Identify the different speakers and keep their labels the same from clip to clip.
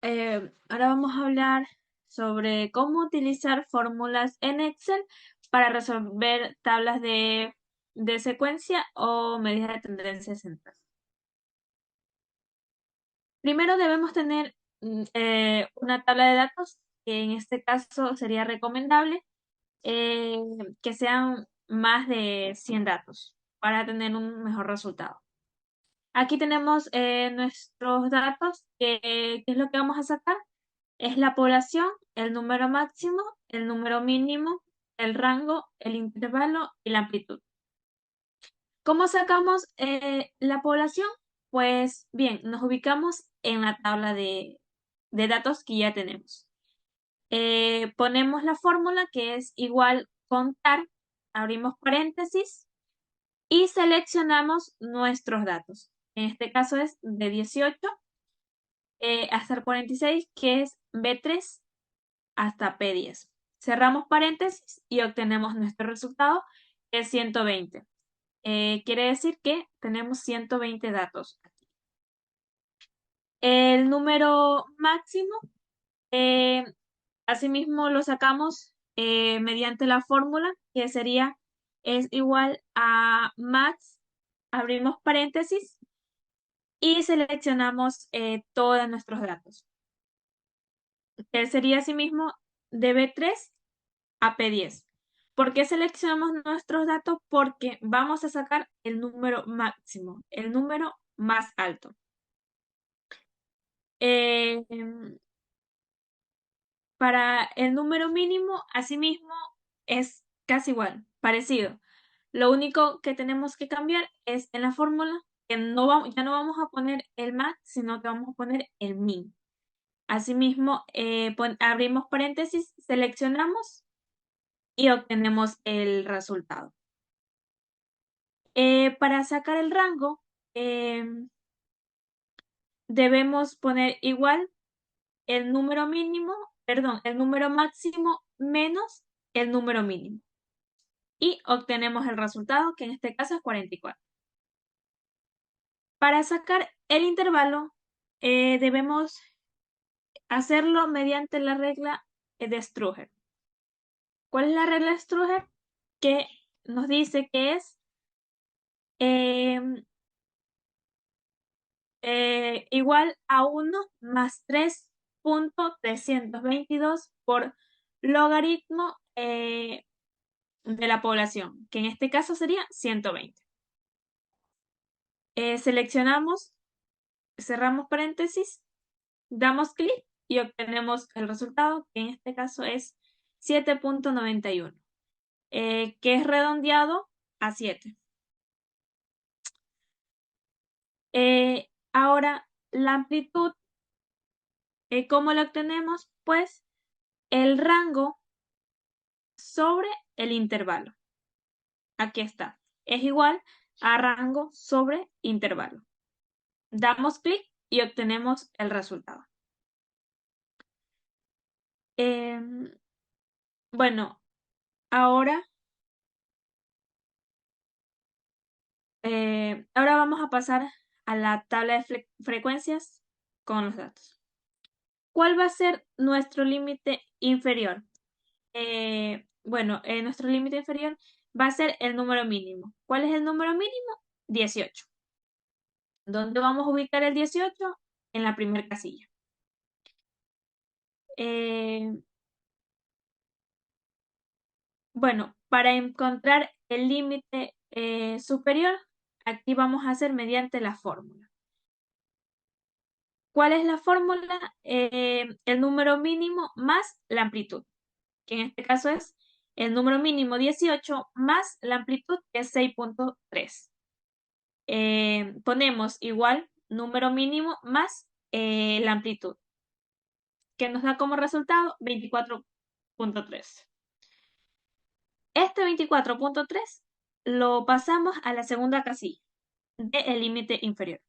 Speaker 1: Ahora vamos a hablar sobre cómo utilizar fórmulas en Excel para resolver tablas de secuencia o medidas de tendencia central. Primero debemos tener una tabla de datos, que en este caso sería recomendable eh, que sean más de 100 datos para tener un mejor resultado. Aquí tenemos nuestros datos, ¿qué es lo que vamos a sacar? Es la población, el número máximo, el número mínimo, el rango, el intervalo y la amplitud. ¿Cómo sacamos la población? Pues bien, nos ubicamos en la tabla de datos que ya tenemos. Ponemos la fórmula que es igual contar, abrimos paréntesis y seleccionamos nuestros datos. En este caso es de 18 hasta el 46, que es B3 hasta P10. Cerramos paréntesis y obtenemos nuestro resultado, que es 120. Quiere decir que tenemos 120 datos. El número máximo, eh, asimismo lo sacamos mediante la fórmula, que sería, es igual a max, abrimos paréntesis y seleccionamos todos nuestros datos. Que sería asimismo de B3 a P10. ¿Por qué seleccionamos nuestros datos? Porque vamos a sacar el número máximo, el número más alto. Eh, para el número mínimo, asimismo, es casi igual, parecido. Lo único que tenemos que cambiar es en la fórmula que ya no vamos a poner el max, sino que vamos a poner el min. Asimismo, abrimos paréntesis, seleccionamos y obtenemos el resultado. Para sacar el rango, debemos poner igual el número mínimo, perdón, el número máximo menos el número mínimo. Y obtenemos el resultado, que en este caso es 44. Para sacar el intervalo, debemos hacerlo mediante la regla de Ströger. ¿Cuál es la regla de Ströger? Que nos dice que es igual a 1 más 3.322 por logaritmo de la población, que en este caso sería 120. Seleccionamos, cerramos paréntesis, damos clic y obtenemos el resultado, que en este caso es 7.91, que es redondeado a 7. Ahora, la amplitud, ¿cómo la obtenemos? Pues el rango sobre el intervalo. Aquí está. Es igual a rango sobre intervalo. Damos clic y obtenemos el resultado. Bueno, ahora, ahora vamos a pasar a la tabla de frecuencias con los datos. ¿Cuál va a ser nuestro límite inferior? Bueno, nuestro límite inferior va a ser el número mínimo. ¿Cuál es el número mínimo? 18. ¿Dónde vamos a ubicar el 18? En la primera casilla. Bueno, para encontrar el límite superior, aquí vamos a hacer mediante la fórmula. ¿Cuál es la fórmula? El número mínimo más la amplitud, que en este caso es el número mínimo 18 más la amplitud, que es 6.3. Ponemos igual número mínimo más la amplitud, que nos da como resultado 24.3. Este 24.3 lo pasamos a la segunda casilla del límite inferior.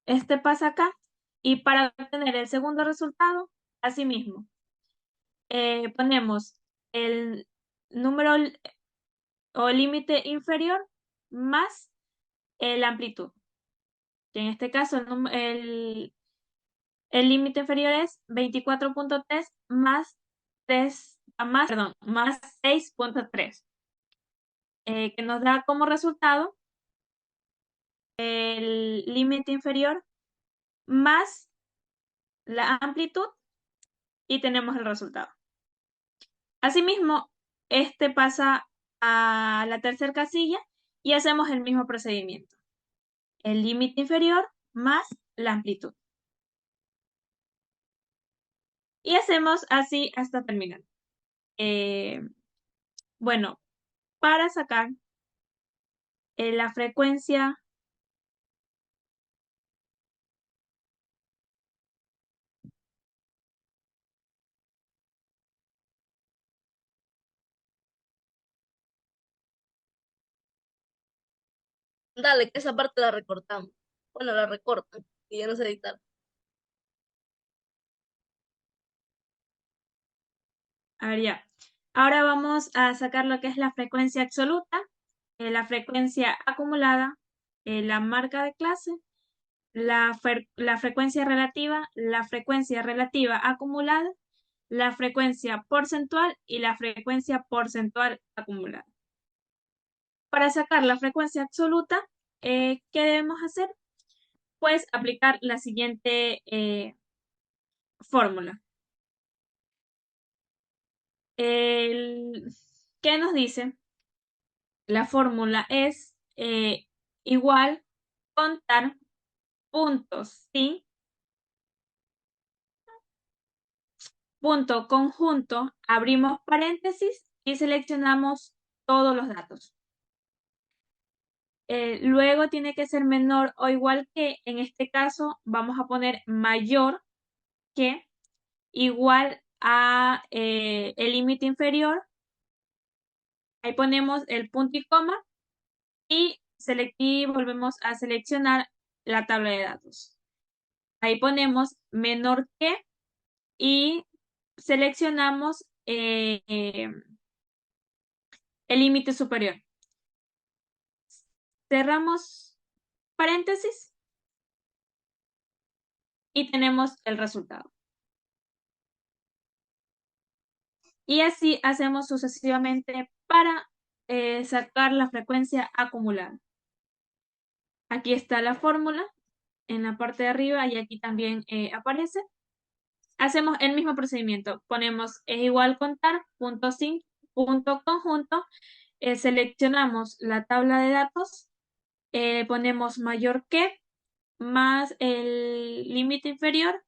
Speaker 1: Este pasa acá y para obtener el segundo resultado, asimismo, ponemos el número o límite inferior más la amplitud. que en este caso el límite inferior es 24.3 más 3, más 6.3, que nos da como resultado el límite inferior más la amplitud y tenemos el resultado. Asimismo, este pasa a la tercera casilla y hacemos el mismo procedimiento. El límite inferior más la amplitud. Y hacemos así hasta terminar. Bueno, para sacar la frecuencia
Speaker 2: Dale, que esa parte la recortamos. Bueno, la recortan y ya no sé editar.
Speaker 1: A ver, ya. Ahora vamos a sacar lo que es la frecuencia absoluta, la frecuencia acumulada, la marca de clase, la frecuencia relativa acumulada, la frecuencia porcentual y la frecuencia porcentual acumulada. Para sacar la frecuencia absoluta, ¿qué debemos hacer? Pues aplicar la siguiente fórmula. ¿Qué nos dice? La fórmula es igual contar puntos, ¿sí? Punto conjunto, abrimos paréntesis y seleccionamos todos los datos. Luego tiene que ser menor o igual que, en este caso vamos a poner mayor que, igual a el límite inferior. Ahí ponemos el punto y coma y volvemos a seleccionar la tabla de datos. Ahí ponemos menor que y seleccionamos el límite superior. Cerramos paréntesis y tenemos el resultado. Y así hacemos sucesivamente para sacar la frecuencia acumulada. Aquí está la fórmula en la parte de arriba y aquí también aparece. Hacemos el mismo procedimiento. Ponemos es igual contar, punto sin, punto conjunto. Seleccionamos la tabla de datos. Ponemos mayor que más el límite inferior.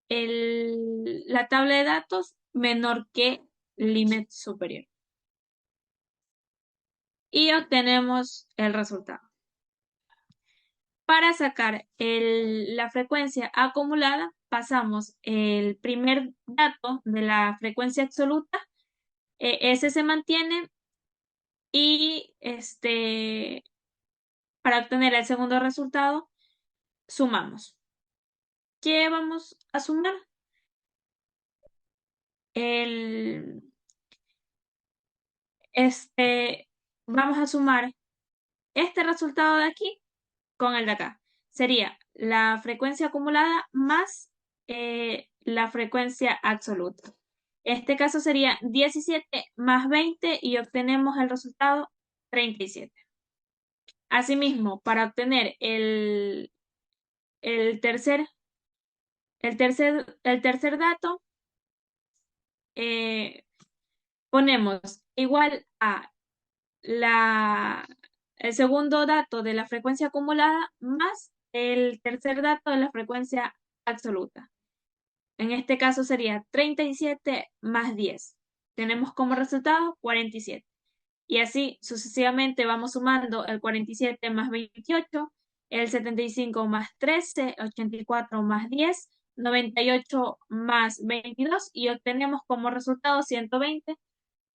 Speaker 1: La tabla de datos menor que límite superior. Y obtenemos el resultado. Para sacar la frecuencia acumulada, pasamos el primer dato de la frecuencia absoluta, ese se mantiene y para obtener el segundo resultado, sumamos. ¿Qué vamos a sumar? Vamos a sumar este resultado de aquí con el de acá. Sería la frecuencia acumulada más la frecuencia absoluta. Este caso sería 17 más 20 y obtenemos el resultado 37. Asimismo, para obtener el tercer, el tercer dato, ponemos igual a el segundo dato de la frecuencia acumulada más el tercer dato de la frecuencia absoluta. En este caso sería 37 más 10. Tenemos como resultado 47. Y así sucesivamente vamos sumando el 47 más 28, el 75 más 13, 84 más 10, 98 más 22 y obtenemos como resultado 120,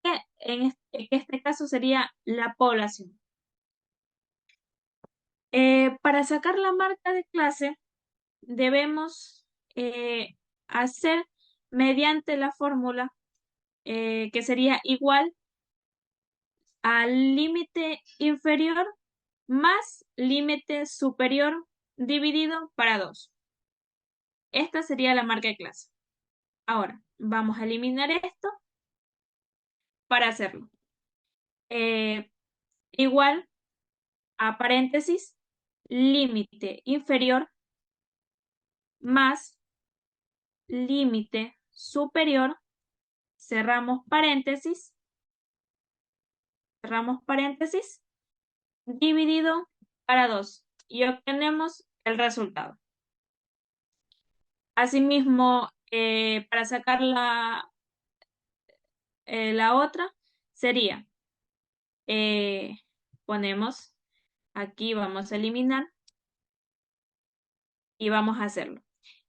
Speaker 1: que en este caso sería la población. Para sacar la marca de clase debemos hacer mediante la fórmula que sería igual al límite inferior más límite superior dividido para 2. Esta sería la marca de clase. Ahora, vamos a eliminar esto para hacerlo. Igual a paréntesis, límite inferior más límite superior, cerramos paréntesis, dividido para 2 y obtenemos el resultado. Asimismo, para sacar la otra, sería, ponemos aquí, vamos a eliminar y vamos a hacerlo.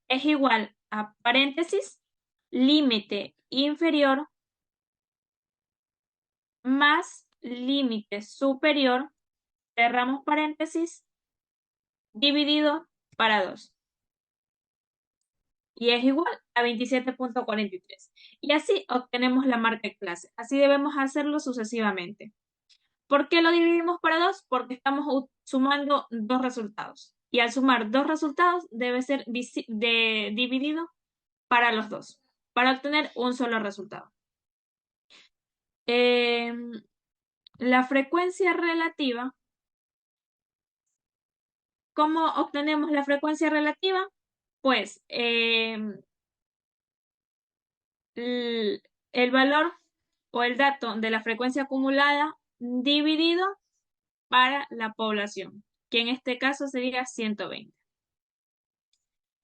Speaker 1: Es igual a paréntesis, límite inferior más límite superior, cerramos paréntesis, dividido para 2. Y es igual a 27.43. Y así obtenemos la marca de clase. Así debemos hacerlo sucesivamente. ¿Por qué lo dividimos para 2? Porque estamos sumando dos resultados. Y al sumar dos resultados debe ser dividido para los dos, para obtener un solo resultado. La frecuencia relativa. ¿Cómo obtenemos la frecuencia relativa? Pues el valor o el dato de la frecuencia acumulada dividido para la población, que en este caso sería 120.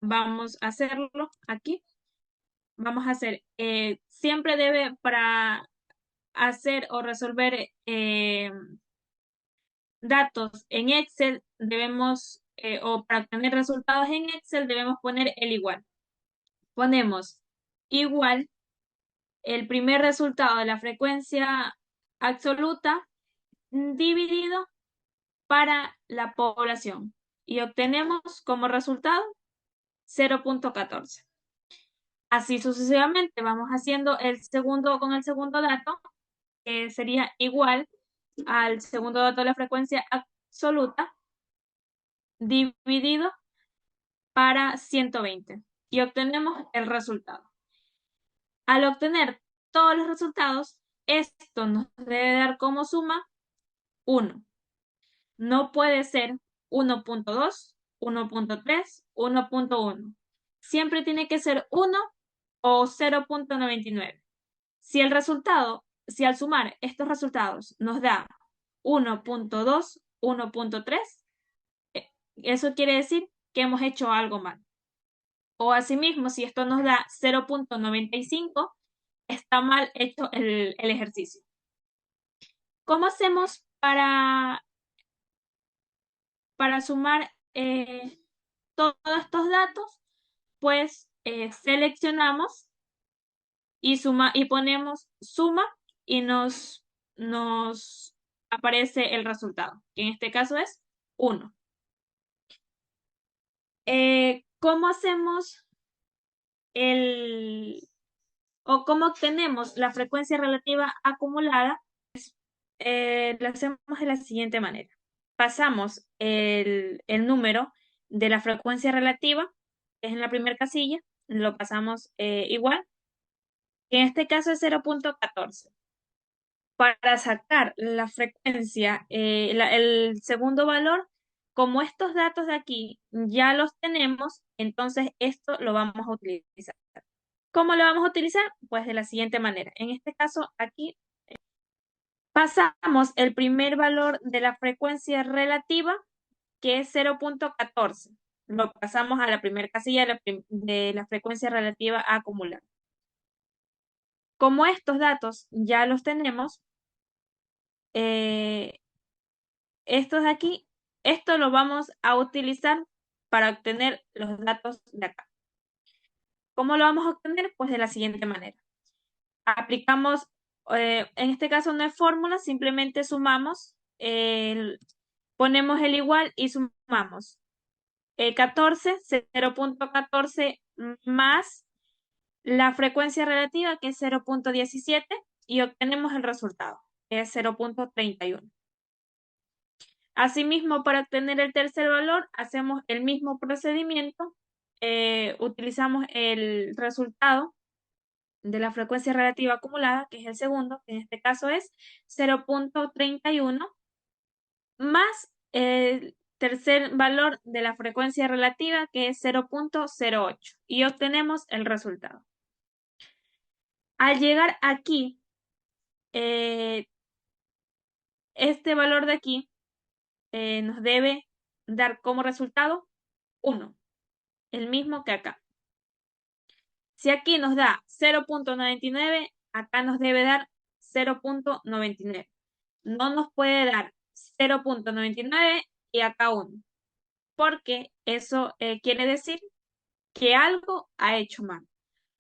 Speaker 1: Vamos a hacerlo aquí. Vamos a hacer, siempre debe para hacer o resolver datos en Excel, debemos, o para obtener resultados en Excel, debemos poner el igual. Ponemos igual el primer resultado de la frecuencia absoluta dividido para la población y obtenemos como resultado 0.14. Así sucesivamente vamos haciendo el segundo con el segundo dato, que sería igual al segundo dato de la frecuencia absoluta dividido para 120 y obtenemos el resultado. Al obtener todos los resultados, esto nos debe dar como suma 1. No puede ser 1.2, 1.3, 1.1. Siempre tiene que ser 1 o 0.99. Si al sumar estos resultados nos da 1.2, 1.3, eso quiere decir que hemos hecho algo mal. O asimismo, si esto nos da 0.95, está mal hecho el ejercicio. ¿Cómo hacemos para sumar todos estos datos? Pues seleccionamos y ponemos suma y nos aparece el resultado, que en este caso es 1. ¿Cómo hacemos o cómo obtenemos la frecuencia relativa acumulada? Lo hacemos de la siguiente manera. Pasamos el número de la frecuencia relativa, que es en la primera casilla, lo pasamos igual, que en este caso es 0.14. Para sacar la frecuencia, el segundo valor, como estos datos de aquí ya los tenemos, entonces esto lo vamos a utilizar. ¿Cómo lo vamos a utilizar? Pues de la siguiente manera. En este caso, aquí pasamos el primer valor de la frecuencia relativa, que es 0.14. Lo pasamos a la primera casilla de la frecuencia relativa a acumular. Como estos datos ya los tenemos, estos de aquí, esto lo vamos a utilizar para obtener los datos de acá. ¿Cómo lo vamos a obtener? Pues de la siguiente manera. Aplicamos, en este caso no es fórmula, simplemente sumamos, ponemos el igual y sumamos. 14, 0.14 más la frecuencia relativa, que es 0.17, y obtenemos el resultado, que es 0.31. Asimismo, para obtener el tercer valor, hacemos el mismo procedimiento. Utilizamos el resultado de la frecuencia relativa acumulada, que es el segundo, que en este caso es 0.31, más el tercer valor de la frecuencia relativa, que es 0.08, y obtenemos el resultado. Al llegar aquí, este valor de aquí nos debe dar como resultado 1, el mismo que acá. Si aquí nos da 0.99, acá nos debe dar 0.99. No nos puede dar 0.99 y acá 1, porque eso quiere decir que algo ha hecho mal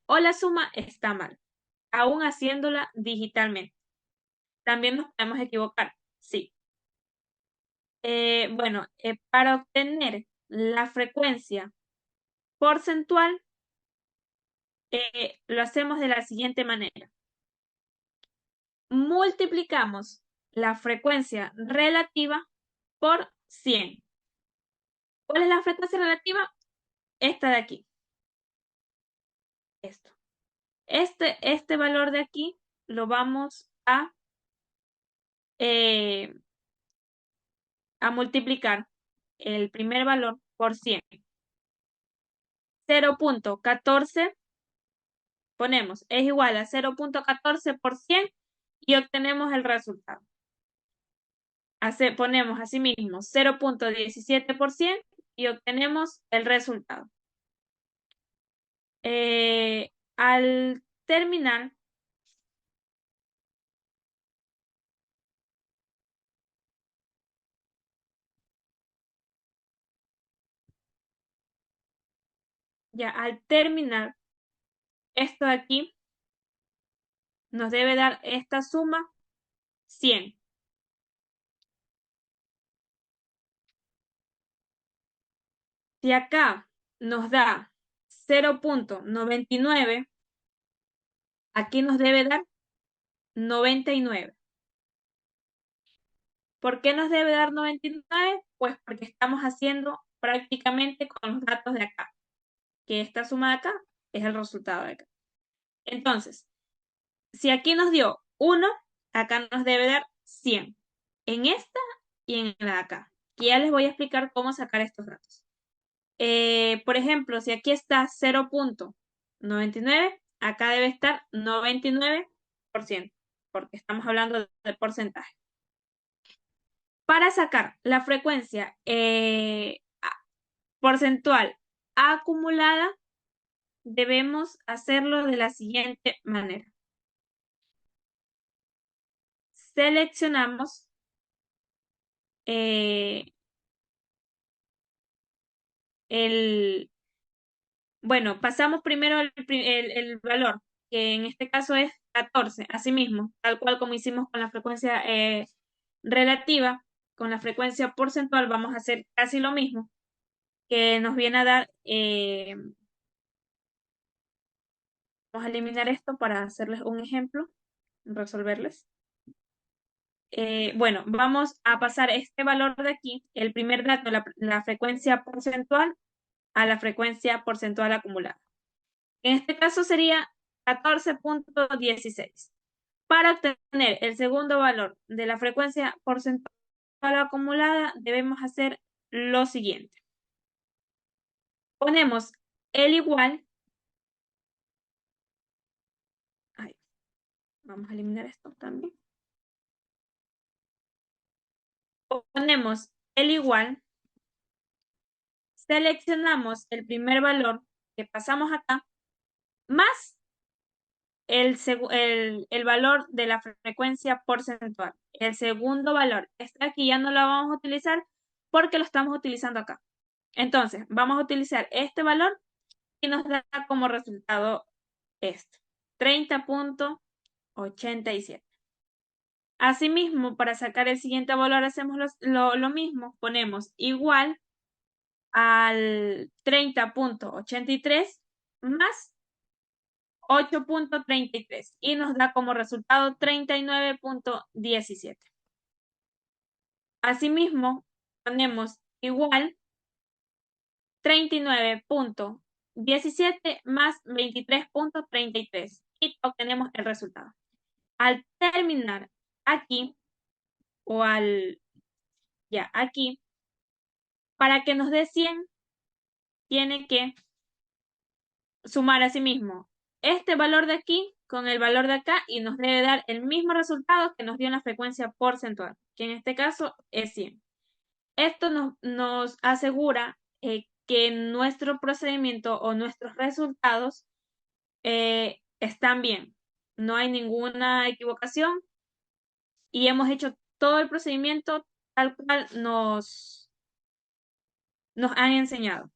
Speaker 1: o la suma está mal, aún haciéndola digitalmente. También nos podemos equivocar, sí. Bueno, para obtener la frecuencia porcentual, lo hacemos de la siguiente manera. Multiplicamos la frecuencia relativa por 100. ¿Cuál es la frecuencia relativa? Esta de aquí. Esto. Este valor de aquí lo vamos a multiplicar el primer valor por 100. 0.14 ponemos es igual a 0.14 por 100 y obtenemos el resultado. Ponemos asimismo 0.17 por 100 y obtenemos el resultado. Al terminar, esto de aquí nos debe dar esta suma 100. Si acá nos da 0.99, aquí nos debe dar 99. ¿Por qué nos debe dar 99? Pues porque estamos haciendo prácticamente con los datos de acá, que esta suma de acá es el resultado de acá. Entonces, si aquí nos dio 1, acá nos debe dar 100. En esta y en la de acá. Que ya les voy a explicar cómo sacar estos datos. Por ejemplo, si aquí está 0.99, acá debe estar 99%, porque estamos hablando de porcentaje. Para sacar la frecuencia porcentual acumulada, debemos hacerlo de la siguiente manera. Seleccionamos bueno, pasamos primero el valor, que en este caso es 14, asimismo, tal cual como hicimos con la frecuencia relativa, con la frecuencia porcentual vamos a hacer casi lo mismo, que nos viene a dar, vamos a eliminar esto para hacerles un ejemplo, resolverles. Bueno, vamos a pasar este valor de aquí, el primer dato, la frecuencia porcentual, a la frecuencia porcentual acumulada. En este caso sería 14.16. Para obtener el segundo valor de la frecuencia porcentual acumulada, debemos hacer lo siguiente. Ponemos el igual. Vamos a eliminar esto también. Ponemos el igual. Seleccionamos el primer valor que pasamos acá, más el valor de la frecuencia porcentual. El segundo valor. Este aquí ya no lo vamos a utilizar porque lo estamos utilizando acá. Entonces, vamos a utilizar este valor y nos da como resultado este, 30.87. Asimismo, para sacar el siguiente valor hacemos lo mismo. Ponemos igual al 30.83 más 8.33 y nos da como resultado 39.17. Asimismo, ponemos igual 39.17 más 23.33 y obtenemos el resultado. Al terminar aquí, o aquí, para que nos dé 100, tiene que sumar a sí mismo este valor de aquí con el valor de acá y nos debe dar el mismo resultado que nos dio en la frecuencia porcentual, que en este caso es 100. Esto nos asegura que nuestro procedimiento o nuestros resultados están bien. No hay ninguna equivocación y hemos hecho todo el procedimiento tal cual nos han enseñado.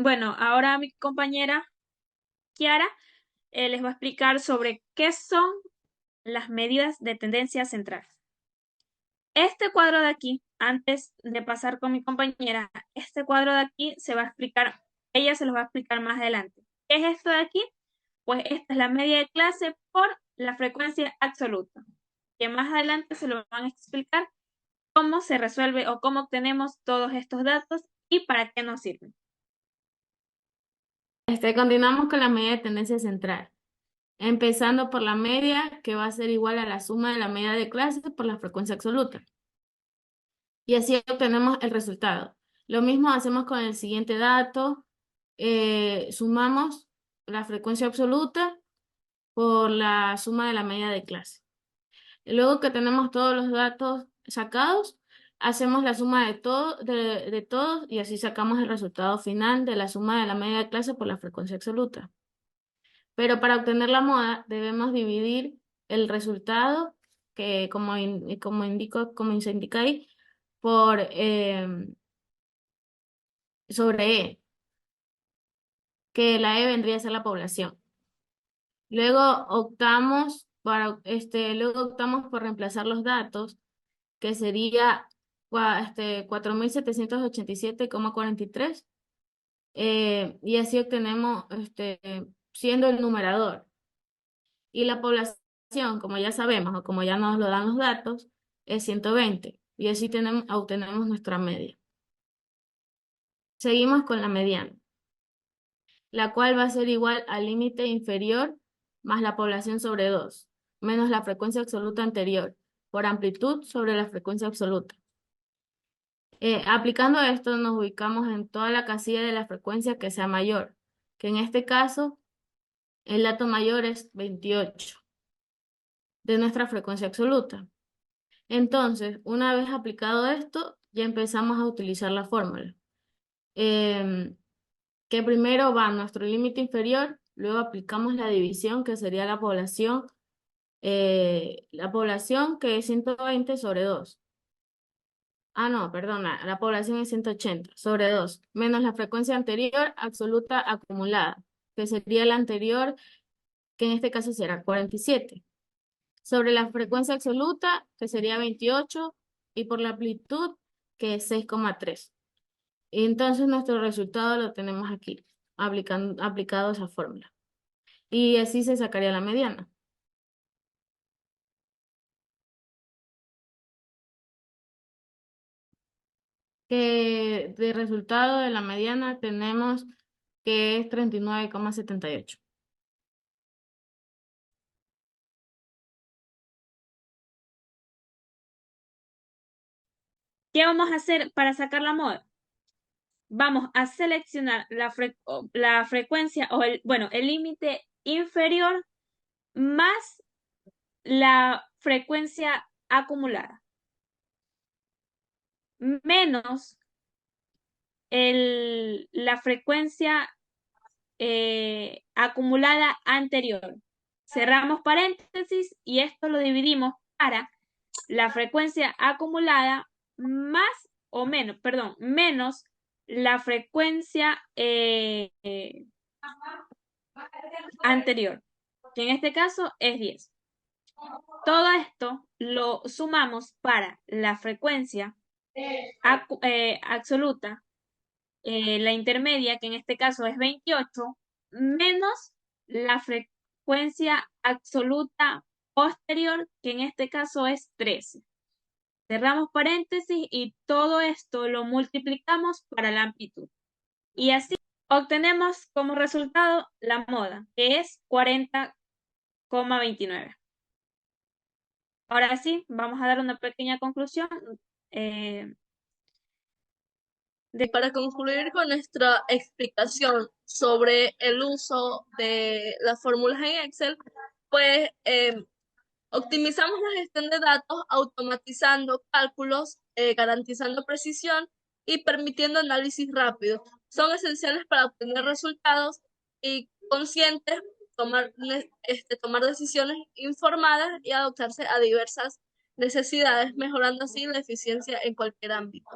Speaker 1: Bueno, ahora mi compañera Kiara les va a explicar sobre qué son las medidas de tendencia central. Este cuadro de aquí, antes de pasar con mi compañera, este cuadro de aquí se va a explicar, ella se los va a explicar más adelante. ¿Qué es esto de aquí? Pues esta es la media de clase por la frecuencia absoluta, que más adelante se lo van a explicar cómo se resuelve o cómo obtenemos todos estos datos y para qué nos sirven.
Speaker 3: Continuamos con la medida de tendencia central, empezando por la media, que va a ser igual a la suma de la media de clase por la frecuencia absoluta. Y así obtenemos el resultado. Lo mismo hacemos con el siguiente dato. Sumamos la frecuencia absoluta por la suma de la media de clase. Y luego que tenemos todos los datos sacados, hacemos la suma de todos y así sacamos el resultado final de la suma de la media de clase por la frecuencia absoluta. Pero para obtener la moda debemos dividir el resultado, que como se indica ahí, por sobre E, que la E vendría a ser la población. Luego luego optamos por reemplazar los datos, que sería 4.787,43, y así obtenemos siendo el numerador. Y la población, como ya sabemos o como ya nos lo dan los datos, es 120, y así obtenemos nuestra media. Seguimos con la mediana, la cual va a ser igual al límite inferior más la población sobre 2, menos la frecuencia absoluta anterior, por amplitud sobre la frecuencia absoluta. Aplicando esto, nos ubicamos en toda la casilla de la frecuencia que sea mayor, que en este caso el dato mayor es 28 de nuestra frecuencia absoluta. Entonces, una vez aplicado esto, ya empezamos a utilizar la fórmula. Que primero va nuestro límite inferior, luego aplicamos la división, que sería la población que es 120 sobre 2. Ah, no, perdona, la población es 180 sobre 2, menos la frecuencia anterior absoluta acumulada, que sería la anterior, que en este caso será 47, sobre la frecuencia absoluta, que sería 28, y por la amplitud, que es 6,3. Y entonces nuestro resultado lo tenemos aquí, aplicado esa fórmula. Y así se sacaría la mediana. Que de resultado de la mediana tenemos que es 39,78.
Speaker 1: ¿Qué vamos a hacer para sacar la moda? Vamos a seleccionar la frecuencia o el límite inferior más la frecuencia acumulada menos la frecuencia acumulada anterior. Cerramos paréntesis y esto lo dividimos para la frecuencia acumulada más o menos, perdón, menos la frecuencia anterior, que en este caso es 10. Todo esto lo sumamos para la frecuencia absoluta, la intermedia, que en este caso es 28, menos la frecuencia absoluta posterior, que en este caso es 13. Cerramos paréntesis y todo esto lo multiplicamos para la amplitud. Y así obtenemos como resultado la moda, que es 40,29. Ahora sí, vamos a dar una pequeña conclusión.
Speaker 2: Para concluir con nuestra explicación sobre el uso de las fórmulas en Excel, pues optimizamos la gestión de datos automatizando cálculos, garantizando precisión y permitiendo análisis rápido. Son esenciales para obtener resultados y conscientes, tomar decisiones informadas y adaptarse a diversas necesidades, mejorando así la eficiencia en cualquier ámbito.